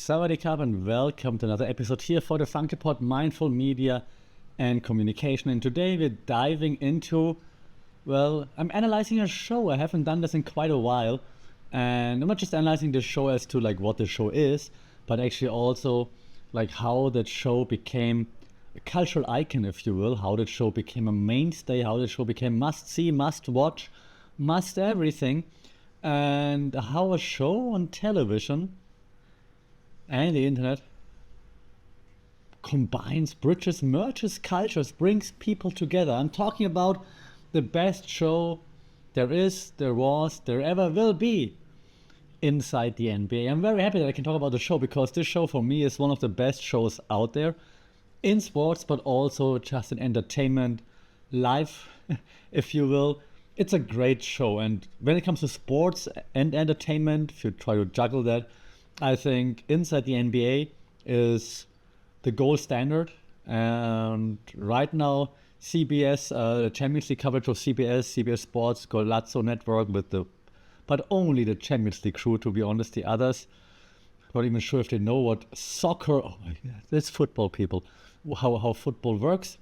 Sawadee Krap and welcome to another episode here for the Funky Pod Mindful Media and Communication. And today we're diving into, I'm analyzing a show. I haven't done this in quite a while. And I'm not just analyzing the show as to like what the show is, but actually also like how that show became a cultural icon, if you will, how that show became a mainstay, how that show became must see, must watch, must everything, and how a show on television and the internet combines, bridges, merges cultures, brings people together. I'm talking about the best show there is, there was, there ever will be inside the NBA. I'm very happy that I can talk about the show because this show for me is one of the best shows out there in sports, but also just in entertainment, life, if you will. It's a great show. And when it comes to sports and entertainment, if you try to juggle that, I think Inside the NBA is the gold standard. And right now, CBS, the Champions League coverage of CBS Sports, Golazzo Network but only the Champions League crew, to be honest. The others, not even sure if they know what soccer, oh my God, it's football people, how football works.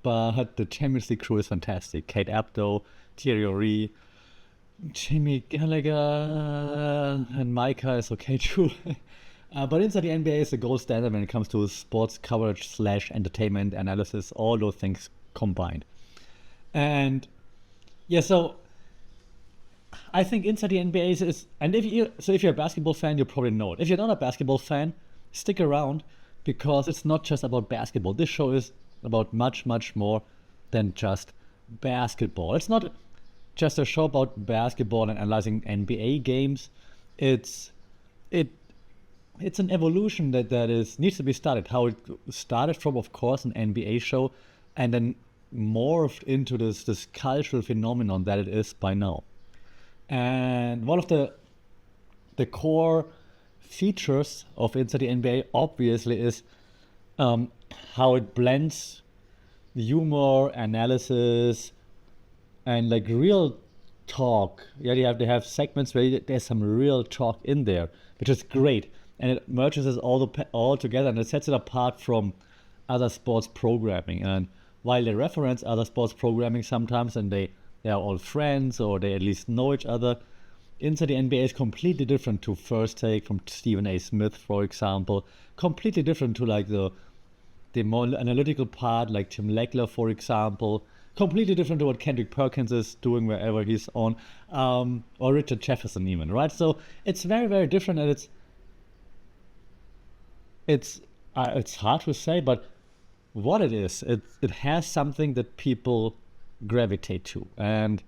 But the Champions League crew is fantastic. Kate Abdo, Thierry Henry, Jimmy Gallagher, and Micah is okay too. But Inside the NBA is the gold standard when it comes to sports coverage / entertainment analysis, all those things combined. And yeah, so I think Inside the NBA is, and if you're a basketball fan, you probably know it. If you're not a basketball fan, stick around because it's not just about basketball. This show is about much, much more than just basketball. It's not just a show about basketball and analyzing NBA games. It's an evolution that needs to be started. How it started from, of course, an NBA show, and then morphed into this cultural phenomenon that it is by now. And one of the core features of Inside the NBA obviously is how it blends humor, analysis, and like real talk. Yeah, they have segments where there's some real talk in there, which is great, and it merges it all together, and it sets it apart from other sports programming. And while they reference other sports programming sometimes, and they are all friends or they at least know each other, Inside the NBA is completely different to First Take from Stephen A. Smith, for example. Completely different to like the more analytical part, like Tim Legler, for example. Completely different to what Kendrick Perkins is doing wherever he's on, or Richard Jefferson even, right? So it's very, very different, and it's hard to say, but what it is, it has something that people gravitate to. And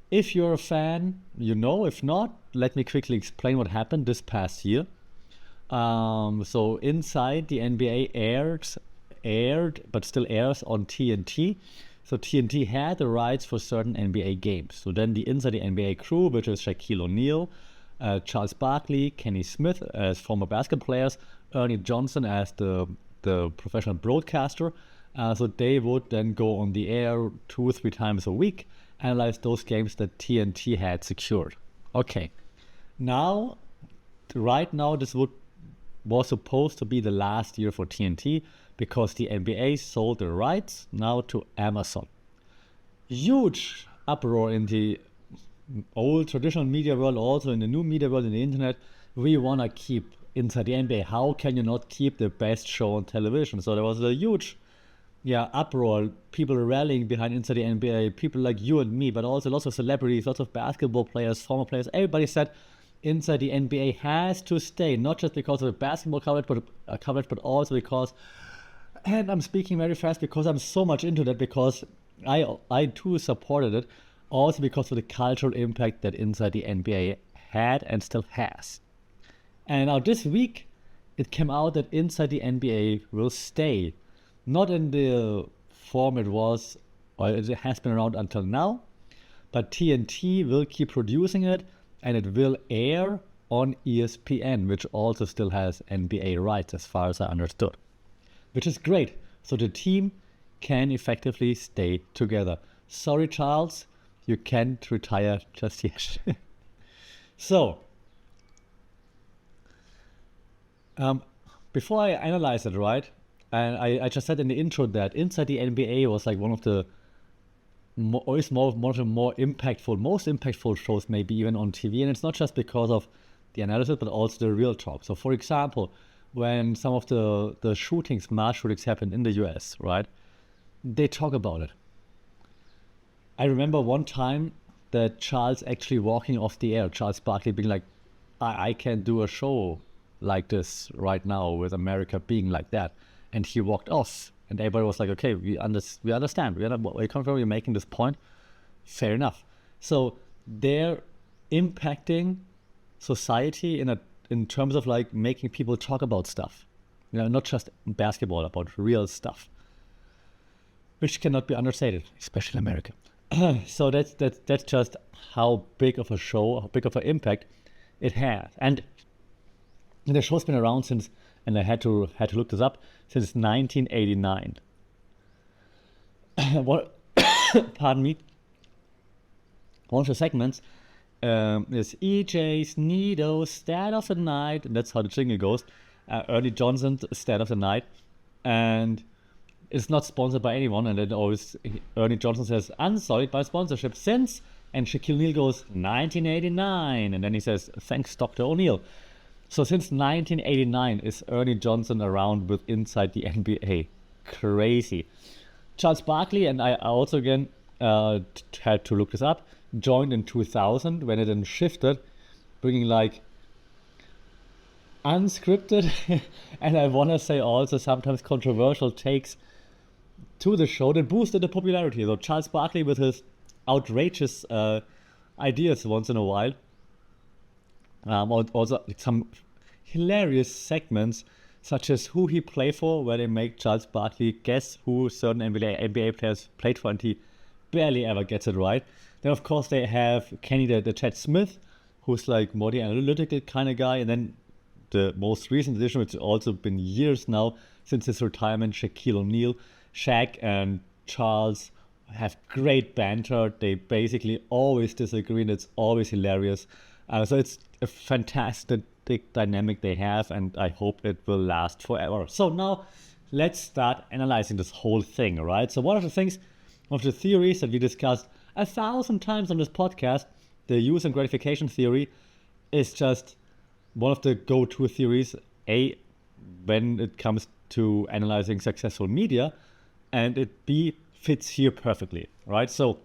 if you're a fan, you know. If not, let me quickly explain what happened this past year. So Inside the NBA aired, but still airs on TNT. So TNT had the rights for certain NBA games. So then the Inside the NBA crew, which is Shaquille O'Neal, Charles Barkley, Kenny Smith as former basketball players, Ernie Johnson as the professional broadcaster. So they would then go on the air 2 or 3 times a week, analyze those games that TNT had secured. Okay, right now this was supposed to be the last year for TNT because the NBA sold the rights now to Amazon. Huge uproar in the old traditional media world, also in the new media world, in the internet. We want to keep Inside the NBA. How can you not keep the best show on television? So there was a huge uproar, people rallying behind Inside the NBA, people like you and me, but also lots of celebrities, lots of basketball players, former players. Everybody said Inside the NBA has to stay, not just because of the basketball coverage, but also because, and I'm speaking very fast because I'm so much into that, because I too supported it, also because of the cultural impact that Inside the NBA had and still has. And now this week, it came out that Inside the NBA will stay. Not in the form it was, or it has been around until now, but TNT will keep producing it, and it will air on ESPN, which also still has NBA rights as far as I understood, which is great. So the team can effectively stay together. Sorry, Charles, you can't retire just yet. So Um, Before I analyze it, right, and I just said in the intro that Inside the NBA was like one of the is more one of the more impactful, most impactful shows maybe even on TV, and it's not just because of the analysis, but also the real talk. So, for example, when some of the shootings, mass shootings, happened in the U.S., right, they talk about it. I remember one time that Charles actually walking off the air, Charles Barkley being like, I can't do a show like this right now with America being like that. And he walked off. And everybody was like, okay, we understand. We understand where you come from. You're making this point. Fair enough. So they're impacting society in terms of like making people talk about stuff. Not just basketball, about real stuff, which cannot be understated, especially in America. So that's just how big of a show, how big of an impact it has. And the show's been around since, and I had to look this up, since 1989. What? Pardon me. One of the segments is EJ's Nido Stat of the Night, and that's how the jingle goes. Ernie Johnson's Stat of the Night, and it's not sponsored by anyone. And then always Ernie Johnson says unsullied by sponsorship since, and Shaquille O'Neal goes 1989, and then he says thanks Dr. O'Neal. So since 1989 is Ernie Johnson around with Inside the NBA. Crazy. Charles Barkley, and I also again had to look this up, joined in 2000 when it then shifted, bringing like unscripted and I want to say also sometimes controversial takes to the show that boosted the popularity. So Charles Barkley with his outrageous ideas once in a while. Also some hilarious segments such as who he played for, where they make Charles Barkley guess who certain NBA players played for, and he barely ever gets it right. Then of course they have Kenny the Chet Smith, who's like more the analytical kind of guy, and then the most recent edition, which has also been years now since his retirement, Shaquille O'Neal. Shaq and Charles have great banter. They basically always disagree, and it's always hilarious. So it's a fantastic dynamic they have, and I hope it will last forever. So now let's start analyzing this whole thing, right? So one of the theories that we discussed 1,000 times on this podcast, the use and gratification theory, is just one of the go-to theories, when it comes to analyzing successful media, and it fits here perfectly, right? So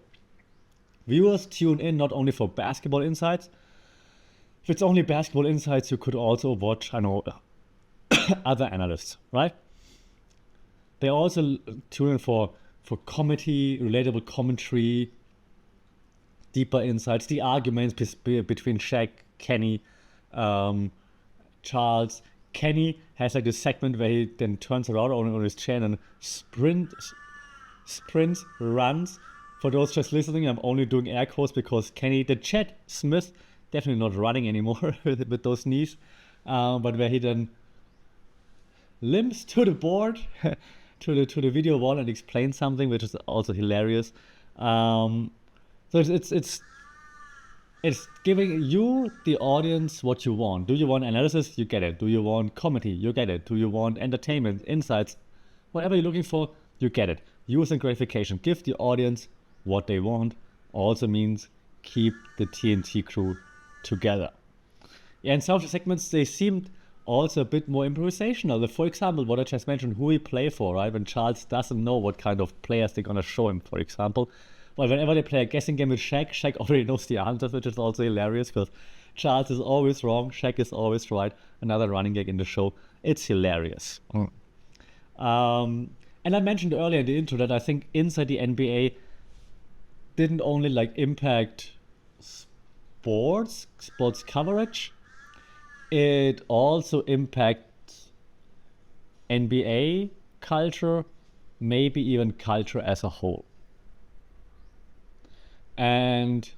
viewers tune in not only for basketball insights. If it's only basketball insights, you could also watch, other analysts, right? They also tune in for comedy, relatable commentary, deeper insights, the arguments between Shaq, Kenny, Charles. Kenny has like this segment where he then turns around on his chair and sprints, runs. For those just listening, I'm only doing air quotes because Kenny, the Chet Smith, definitely not running anymore with those knees, but where he then limps to the board, to the video wall and explains something, which is also hilarious. So it's giving you, the audience, what you want. Do you want analysis? You get it. Do you want comedy? You get it. Do you want entertainment, insights? Whatever you're looking for, you get it. Use and gratification. Give the audience what they want. Also means keep the TNT crew together. Yeah, and some of the segments, they seemed also a bit more improvisational. For example, what I just mentioned, who he play for, right? When Charles doesn't know what kind of players they're going to show him, for example. Well, whenever they play a guessing game with Shaq already knows the answers, which is also hilarious because Charles is always wrong, Shaq is always right. Another running gag in the show. It's hilarious. And I mentioned earlier in the intro that I think Inside the NBA didn't only like impact sports coverage, it also impacts NBA culture, maybe even culture as a whole. And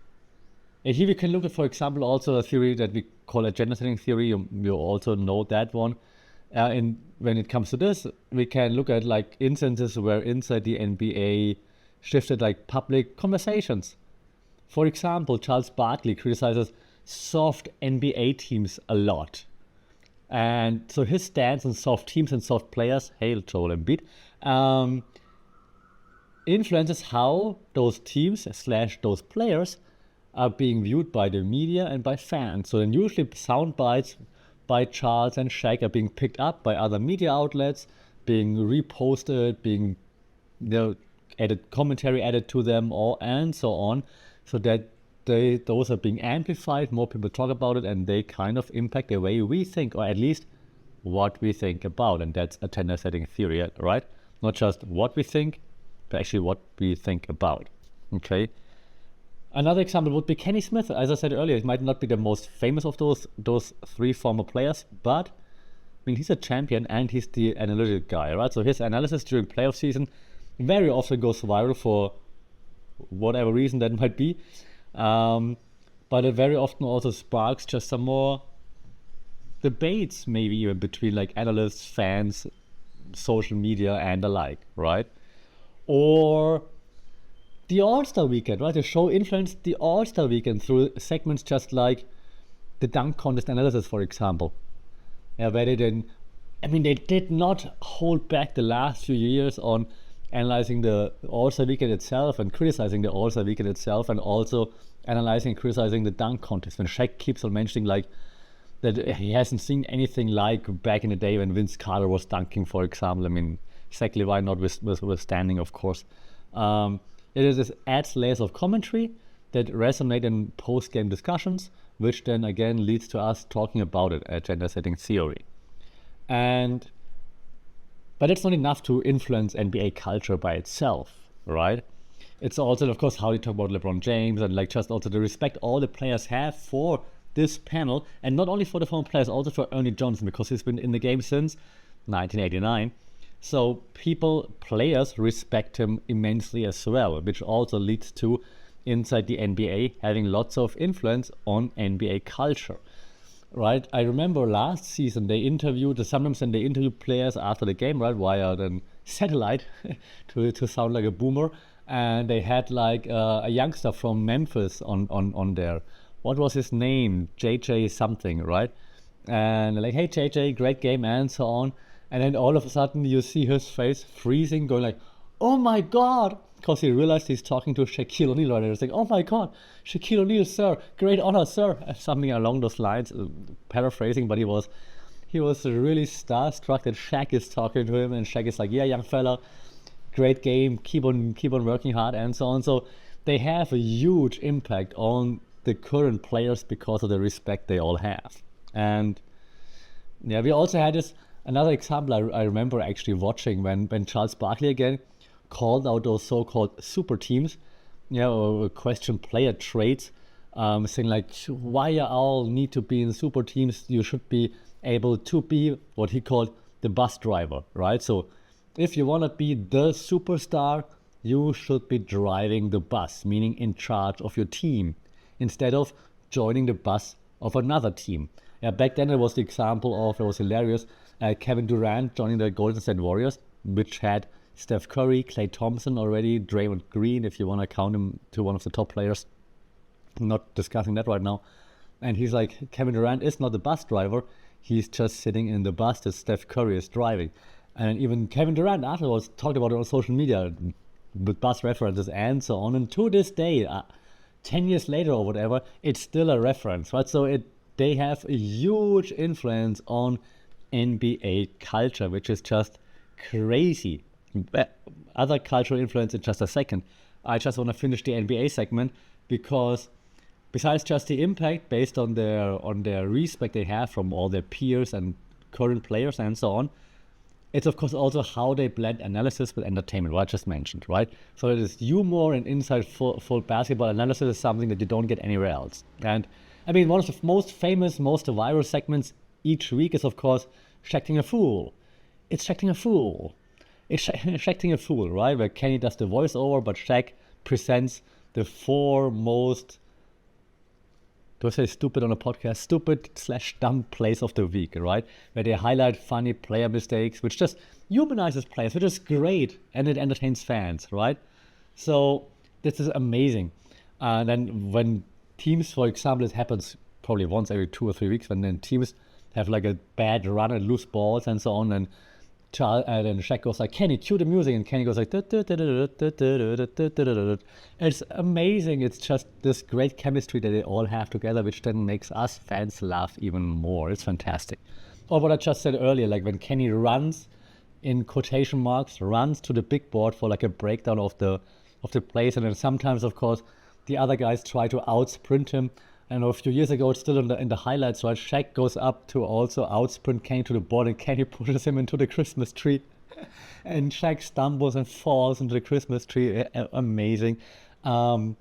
here we can look at, for example, also a theory that we call agenda setting theory. You also know that one. When it comes to this, we can look at like instances where Inside the NBA shifted like public conversations. For example, Charles Barkley criticizes soft NBA teams a lot. And so his stance on soft teams and soft players, hail Joel Embiid, influences how those teams / those players are being viewed by the media and by fans. So then usually sound bites by Charles and Shaq are being picked up by other media outlets, being reposted, being added commentary added to them, and so on, so that those are being amplified, more people talk about it, and they kind of impact the way we think, or at least what we think about. And that's attendance setting theory, right? Not just what we think, but actually what we think about. Okay. Another example would be Kenny Smith. As I said earlier, he might not be the most famous of those three former players, but I mean, he's a champion and he's the analytic guy, right? So his analysis during playoff season very often goes viral for whatever reason that might be. But it very often also sparks just some more debates, maybe even between like analysts, fans, social media, and the like, right? Or the All-Star Weekend, right? The show influenced the All-Star Weekend through segments just like the dunk contest analysis, for example. Yeah, where they did not hold back the last few years on analyzing the All-Star Weekend itself and criticizing the All-Star Weekend itself, and also analyzing and criticizing the dunk contest. When Shaq keeps on mentioning like that he hasn't seen anything like back in the day when Vince Carter was dunking, for example. I mean, exactly why not with standing, of course. It adds layers of commentary that resonate in post-game discussions, which then again leads to us talking about it at gender setting theory. But it's not enough to influence NBA culture by itself, right? It's also, of course, how you talk about LeBron James, and like just also the respect all the players have for this panel, and not only for the former players, also for Ernie Johnson, because he's been in the game since 1989. So players respect him immensely as well, which also leads to, inside the NBA, having lots of influence on NBA culture, right? I remember last season sometimes they interview players after the game, right, via then satellite to sound like a boomer, and they had like a youngster from Memphis on there. What was his name? JJ something, right? And like, hey JJ, great game, and so on. And then all of a sudden you see his face freezing, going like, oh my God, because he realized he's talking to Shaquille O'Neal, right? And he's like, oh my God, Shaquille O'Neal, sir, great honor, sir. Something along those lines, paraphrasing, but he was really starstruck that Shaq is talking to him, and Shaq is like, yeah, young fella, great game, keep on working hard, and so on. So they have a huge impact on the current players because of the respect they all have. And yeah, we also had another example I remember actually watching when Charles Barkley again called out those so-called super teams, or question player traits, saying like, why you all need to be in super teams? You should be able to be what he called the bus driver, right? So if you want to be the superstar, you should be driving the bus, meaning in charge of your team, instead of joining the bus of another team. Yeah, back then it was the example of, it was hilarious, Kevin Durant joining the Golden State Warriors, which had Steph Curry, Klay Thompson already, Draymond Green, if you want to count him to one of the top players. I'm not discussing that right now. And he's like, Kevin Durant is not the bus driver, he's just sitting in the bus that Steph Curry is driving. And even Kevin Durant afterwards talked about it on social media with bus references and so on. And to this day, 10 years later or whatever, it's still a reference, right? So they have a huge influence on NBA culture, which is just crazy. Other cultural influence in just a second. I just want to finish the NBA segment because besides just the impact based on their respect they have from all their peers and current players and so on, it's of course also how they blend analysis with entertainment, what I just mentioned, right? So it is humor and insightful basketball analysis is something that you don't get anywhere else. And I mean, one of the most famous, most viral segments each week is of course Shaqting a Fool. It's Shaqting a Fool. It's Shaqting a Fool, right? Where Kenny does the voiceover, but Shaq presents the 4 most, do I say stupid on a podcast? Stupid/dumb plays of the week, right? Where they highlight funny player mistakes, which just humanizes players, which is great, and it entertains fans, right? So this is amazing. And then when teams, for example, it happens probably once every 2 or 3 weeks, when then teams have like a bad run and lose balls and so on. And then Shaq goes like, Kenny, cue the music, and Kenny goes like, it's amazing. It's just this great chemistry that they all have together, which then makes us fans laugh even more. It's fantastic. Or what I just said earlier, like when Kenny runs, in quotation marks, runs to the big board for like a breakdown of the plays, and then sometimes, of course, the other guys try to outsprint him. And a few years ago, it's still in the highlights, right? Shaq goes up to also outsprint Kenny to the board, and Kenny pushes him into the Christmas tree. And Shaq stumbles and falls into the Christmas tree. Amazing. And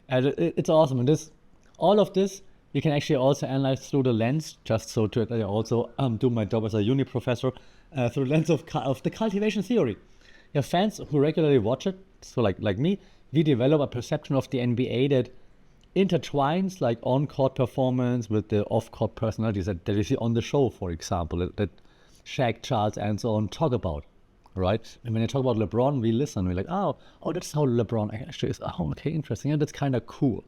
it's awesome. And all of this, you can actually also analyze through the lens, just so to I also do my job as a uni professor, through the lens of the cultivation theory. Yeah, fans who regularly watch it, so like me, we develop a perception of the NBA that intertwines like on-court performance with the off-court personalities that you see on the show, for example, that Shaq, Charles, and so on talk about, right? And when they talk about LeBron, we listen. We're like, oh, that's how LeBron actually is. Oh, okay, interesting. And that's kind of cool.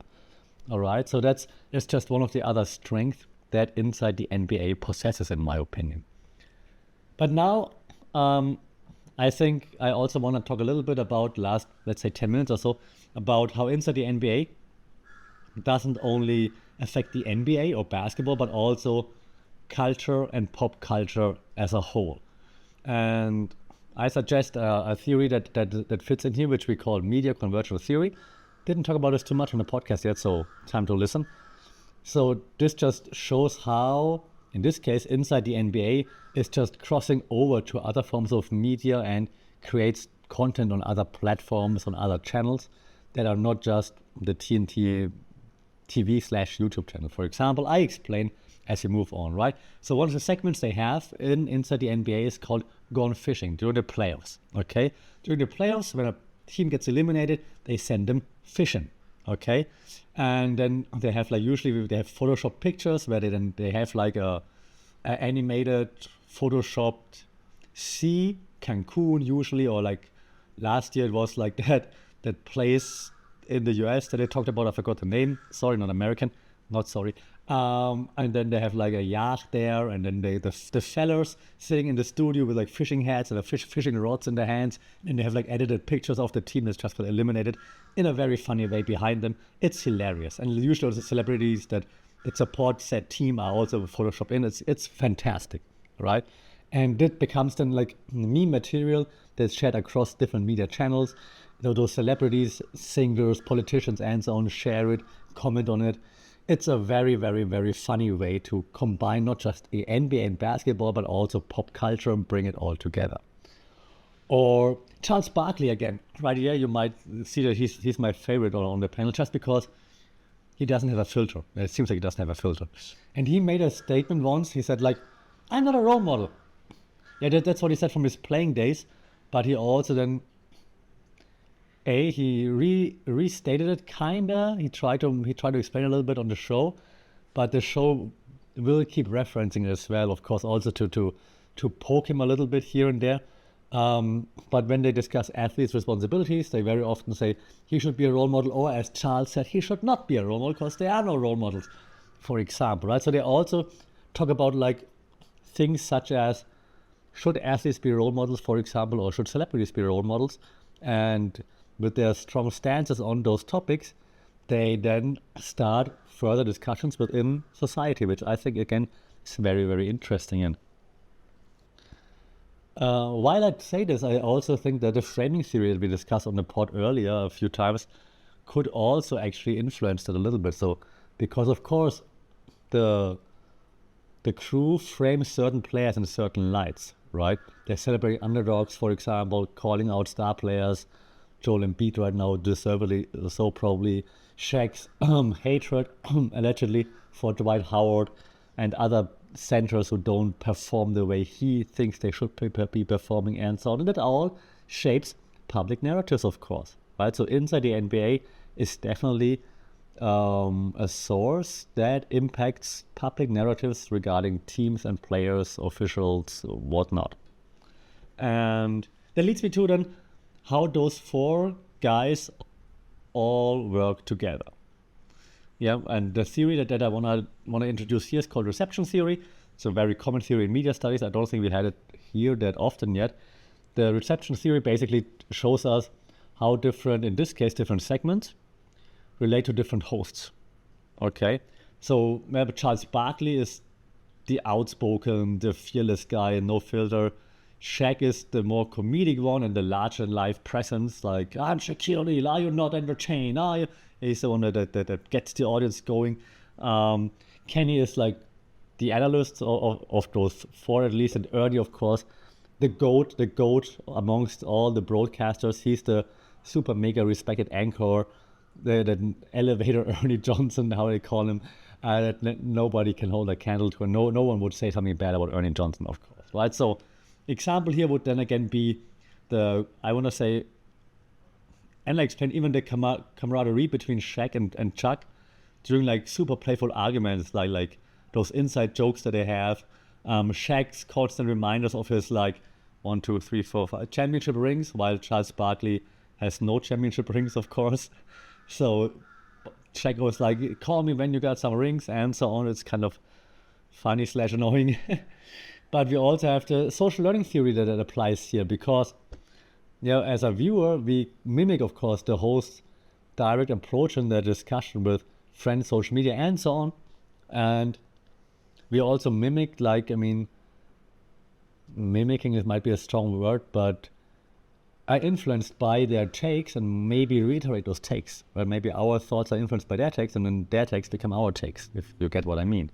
All right, so that's just one of the other strengths that inside the NBA possesses, in my opinion. But now, I think I also want to talk a little bit about last, let's say, 10 minutes or so, about how inside the NBA doesn't only affect the NBA or basketball, but also culture and pop culture as a whole. And I suggest a theory that fits in here, which we call media convergence theory. Didn't talk about this too much on the podcast yet, so time to listen. So this just shows how, in this case, inside the NBA is just crossing over to other forms of media and creates content on other platforms, on other channels that are not just the TNT TV/YouTube channel. For example, I explain as we move on, right? So one of the segments they have inside the NBA is called Gone Fishing during the playoffs, okay? During the playoffs, when a team gets eliminated, they send them fishing, okay? And then they have like, usually they have Photoshop pictures where they have like a animated Photoshopped sea, Cancun usually, or like last year it was like that place in the US that they talked about. I forgot the name. Sorry, not American. Not sorry. And then they have like a yacht there, and then the fellas sitting in the studio with like fishing hats and fishing rods in their hands, and they have like edited pictures of the team that's just got eliminated in a very funny way behind them. It's hilarious, and usually the celebrities that support said team are also photoshopped in. It's fantastic, right? And that becomes then like meme material that's shared across different media channels. Those celebrities, singers, politicians, and so on share it, comment on it. It's a very, very, very funny way to combine not just the NBA and basketball, but also pop culture and bring it all together. Or Charles Barkley again, right here, you might see that he's my favorite on the panel just because he doesn't have a filter. It seems like he doesn't have a filter. And he made a statement once. He said like, I'm not a role model. Yeah, that's what he said from his playing days. But he also then he restated it kinda. He tried to explain a little bit on the show, but the show will keep referencing it as well, of course, also to poke him a little bit here and there. But when they discuss athletes' responsibilities, they very often say he should be a role model, or as Charles said, he should not be a role model because there are no role models, for example, right? So they also talk about like things such as, should athletes be role models, for example, or should celebrities be role models? And with their strong stances on those topics, they then start further discussions within society, which I think, again, is very, very interesting. And while I say this, I also think that the framing theory that we discussed on the pod earlier a few times could also actually influence it a little bit. So, because of course, the crew frames certain players in certain lights, right? They celebrate underdogs, for example, calling out star players. Joel Embiid right now, deservedly so probably. Shaq's hatred, allegedly, for Dwight Howard and other centers who don't perform the way he thinks they should be performing, and so on. And that all shapes public narratives, of course, right? So inside the NBA is definitely a source that impacts public narratives regarding teams and players, officials, whatnot. And that leads me to then how those four guys all work together. Yeah, and the theory that I wanna introduce here is called reception theory. It's a very common theory in media studies. I don't think we had it here that often yet. The reception theory basically shows us how different, in this case, different segments relate to different hosts. Okay, so maybe Charles Barkley is the outspoken, the fearless guy, no filter. Shaq is the more comedic one and the larger life presence, like, I'm Shaquille O'Neal, are you not entertained? Are you? He's the one that gets the audience going. Kenny is like the analyst of those four at least, and Ernie, of course, the goat amongst all the broadcasters. He's the super mega respected anchor, the elevator Ernie Johnson, how they call him, that nobody can hold a candle to. No one would say something bad about Ernie Johnson, of course, right? So example here would then again be I want to say, and I explain even the camaraderie between Shaq and Chuck during like super playful arguments, like those inside jokes that they have. Shaq's constant reminders of his like 1, 2, 3, 4, 5 championship rings, while Charles Barkley has no championship rings, of course. So Shaq was like, call me when you got some rings and so on. It's kind of funny / annoying. But we also have the social learning theory that applies here, because as a viewer, we mimic, of course, the host's direct approach in their discussion with friends, social media, and so on. And we also mimic, mimicking, it might be a strong word, but are influenced by their takes and maybe reiterate those takes. Well, maybe our thoughts are influenced by their takes, and then their takes become our takes, if you get what I mean.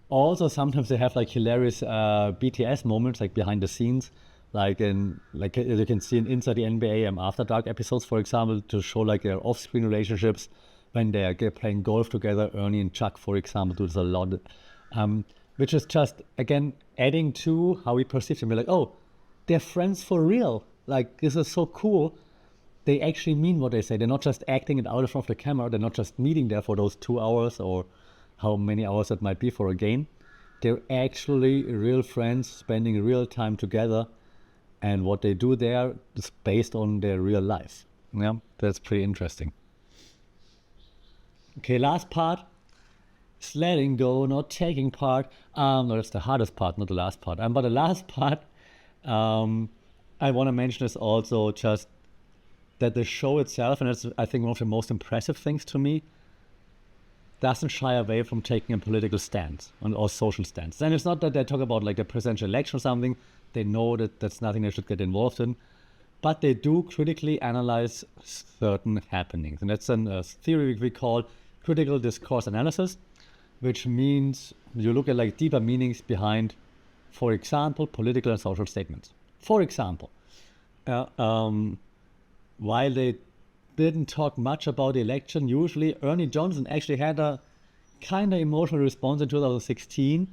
Also, sometimes they have like hilarious BTS moments, like behind the scenes, like you can see in Inside the NBA After Dark episodes, for example, to show like their off-screen relationships when they're playing golf together. Ernie and Chuck, for example, do this a lot, which is just, again, adding to how we perceive them. We're like, oh, they're friends for real. Like, this is so cool. They actually mean what they say. They're not just acting it out in front of the camera. They're not just meeting there for those 2 hours or how many hours that might be for a game. They're actually real friends spending real time together, and what they do there is based on their real life. Yeah, that's pretty interesting. Okay, last part is letting go, not taking part. No, that's the hardest part, not the last part. But the last part, I want to mention is also just that the show itself, and it's, I think, one of the most impressive things to me, doesn't shy away from taking a political stance or social stance. And it's not that they talk about like the presidential election or something. They know that that's nothing they should get involved in. But they do critically analyze certain happenings. And that's a theory we call critical discourse analysis, which means you look at like deeper meanings behind, for example, political and social statements. For example, while they didn't talk much about the election, usually Ernie Johnson actually had a kind of emotional response in 2016,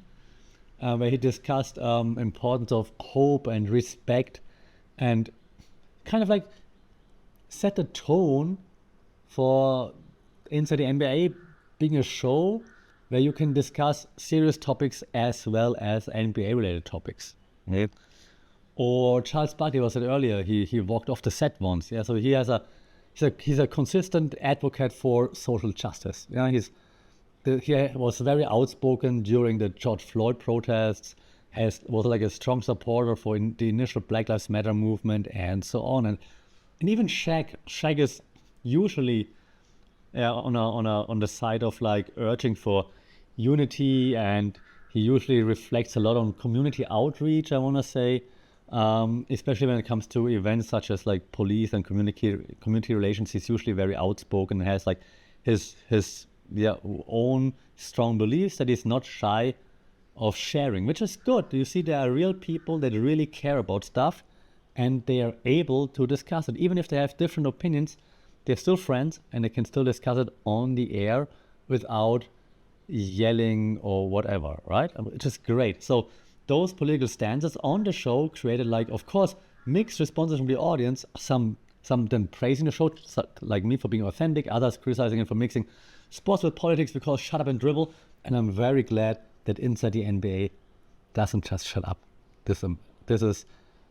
where he discussed importance of hope and respect, and kind of like set the tone for Inside the NBA being a show where you can discuss serious topics as well as NBA related topics. Okay? Or Charles Barkley was said earlier, he walked off the set once. Yeah, so he's a consistent advocate for social justice. Yeah, he was very outspoken during the George Floyd protests, was like a strong supporter for the initial Black Lives Matter movement and so on. And even Shaq is usually on the side of like urging for unity, and he usually reflects a lot on community outreach, I want to say, especially when it comes to events such as like police and community relations. He's usually very outspoken and has like his own strong beliefs that he's not shy of sharing, which is good. You see, there are real people that really care about stuff, and they are able to discuss it. Even if they have different opinions, they're still friends, and they can still discuss it on the air without yelling or whatever, right? Which is great. So those political stances on the show created, like, of course, mixed responses from the audience. Some then praising the show, like me, for being authentic, others criticizing it for mixing sports with politics because shut up and dribble. And I'm very glad that Inside the NBA doesn't just shut up. This is,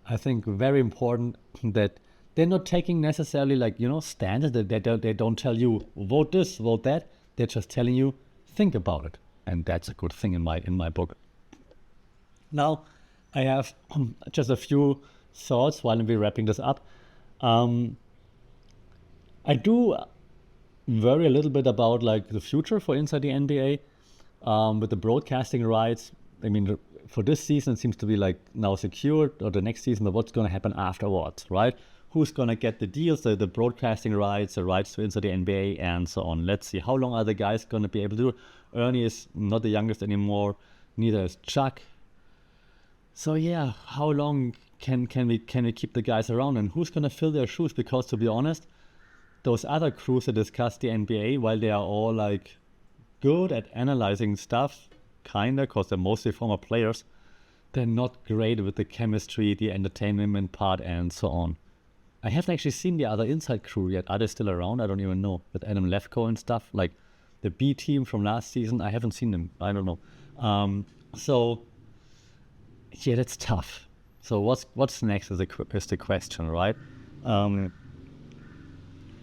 I think, very important, that they're not taking necessarily like, standards. They don't tell you vote this, vote that. They're just telling you think about it. and that's a good thing in my book. Now, I have just a few thoughts while we're wrapping this up. I do worry a little bit about like the future for inside the NBA with the broadcasting rights. I mean, for this season, it seems to be like now secured, or the next season, but what's going to happen afterwards, right? Who's going to get the deals, the broadcasting rights, the rights to inside the NBA, and so on. Let's see. How long are the guys going to be able to do it? Ernie is not the youngest anymore. Neither is Shaq. So yeah, how long can we keep the guys around, and who's going to fill their shoes? Because to be honest, those other crews that discuss the NBA, while they are all like good at analyzing stuff, kinda, because they're mostly former players, they're not great with the chemistry, the entertainment part, and so on. I haven't actually seen the other inside crew yet. Are they still around? I don't even know. With Adam Lefko and stuff, like the B team from last season, I haven't seen them. I don't know. So yeah, that's tough. So what's next is the question, right?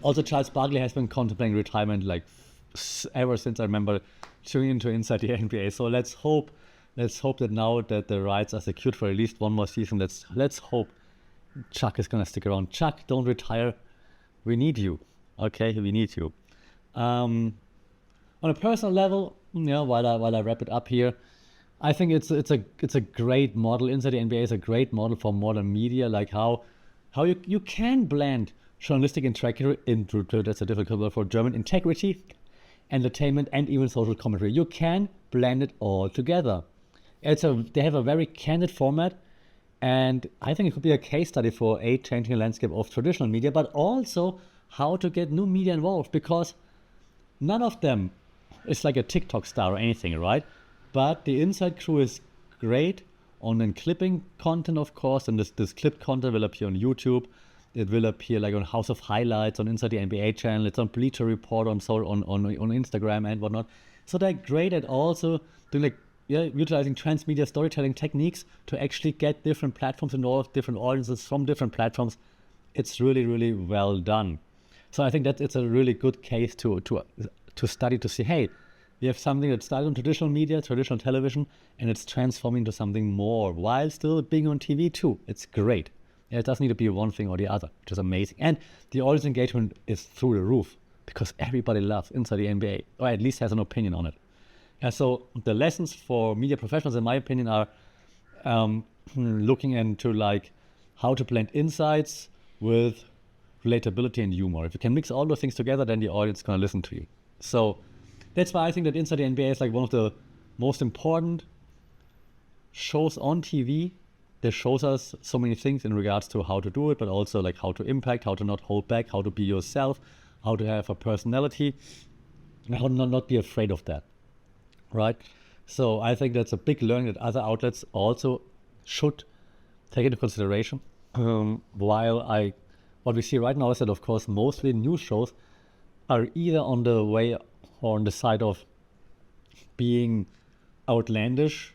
Also, Charles Barkley has been contemplating retirement like ever since I remember tuning into Inside the NBA. So let's hope that now that the rights are secured for at least one more season, let's hope Chuck is gonna stick around. Chuck, don't retire. We need you. Okay, we need you. On a personal level, while I wrap it up here, I think it's a great model. Inside the NBA is a great model for modern media, like how you can blend journalistic integrity into, that's a difficult word for German, integrity, entertainment, and even social commentary. You can blend it all together. They have a very candid format, and I think it could be a case study for changing the landscape of traditional media, but also how to get new media involved, because none of them is like a TikTok star or anything, right? But the inside crew is great on clipping content, of course, and this clipped content will appear on YouTube. It will appear like on House of Highlights, on Inside the NBA channel. It's on Bleacher Report, on Instagram and whatnot. So they're great at also doing utilizing transmedia storytelling techniques to actually get different platforms involved, different audiences from different platforms. It's really, really well done. So I think that it's a really good case to study, to see, hey, we have something that started on traditional media, traditional television, and it's transforming to something more while still being on TV too. It's great. It doesn't need to be one thing or the other, which is amazing. And the audience engagement is through the roof because everybody loves Inside the NBA, or at least has an opinion on it. So the lessons for media professionals, in my opinion, are looking into like how to blend insights with relatability and humor. If you can mix all those things together, then the audience is going to listen to you. So that's why I think that Inside the NBA is like one of the most important shows on TV that shows us so many things in regards to how to do it, but also like how to impact, how to not hold back, how to be yourself, how to have a personality, and how to not be afraid of that, right? So I think that's a big learning that other outlets also should take into consideration. What we see right now is that, of course, mostly news shows are either on the way or on the side of being outlandish,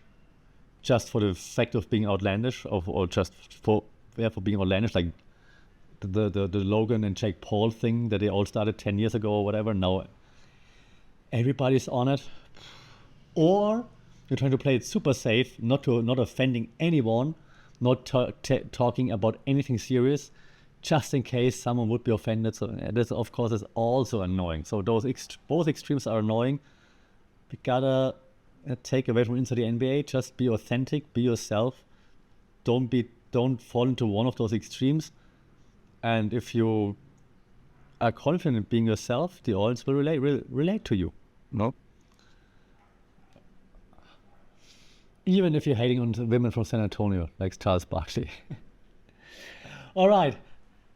just for the fact of being outlandish, or just for being outlandish, like the Logan and Jake Paul thing that they all started 10 years ago or whatever. Now everybody's on it. Or you're trying to play it super safe, not offending anyone, not talking about anything serious, just in case someone would be offended. So this, of course, is also annoying. So both extremes are annoying. We gotta take away from Inside the NBA. Just be authentic, be yourself. Don't fall into one of those extremes. And if you are confident in being yourself, the audience will relate to you. No. Even if you're hating on women from San Antonio, like Charles Barkley. All right.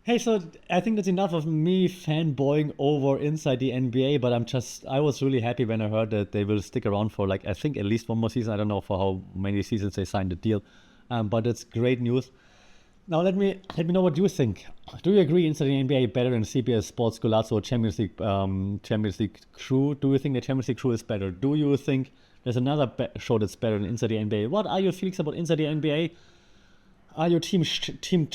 Hey, so I think that's enough of me fanboying over Inside the NBA, but I was really happy when I heard that they will stick around for I think at least one more season. I don't know for how many seasons they signed the deal, but it's great news. Now let me know what you think. Do you agree Inside the NBA better than CBS Sports Golazo or Champions League Crew? Do you think the Champions League Crew is better? Do you think there's another show that's better than Inside the NBA? What are your feelings about Inside the NBA? Are you team Chuck, team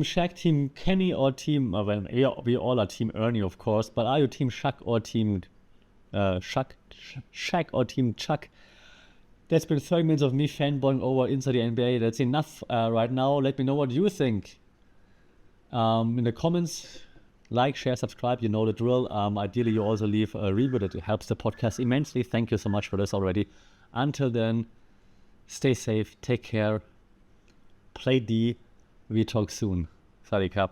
Shaq, team Kenny, or team... we all are team Ernie, of course, but are you team Shaq or team Shaq or Team Chuck. That's been 30 minutes of me fanboying over inside the NBA. That's enough right now. Let me know what you think. In the comments, like, share, subscribe. You know the drill. Ideally, you also leave a review. That helps the podcast immensely. Thank you so much for this already. Until then, stay safe. Take care. Play D. We talk soon. Fanatic.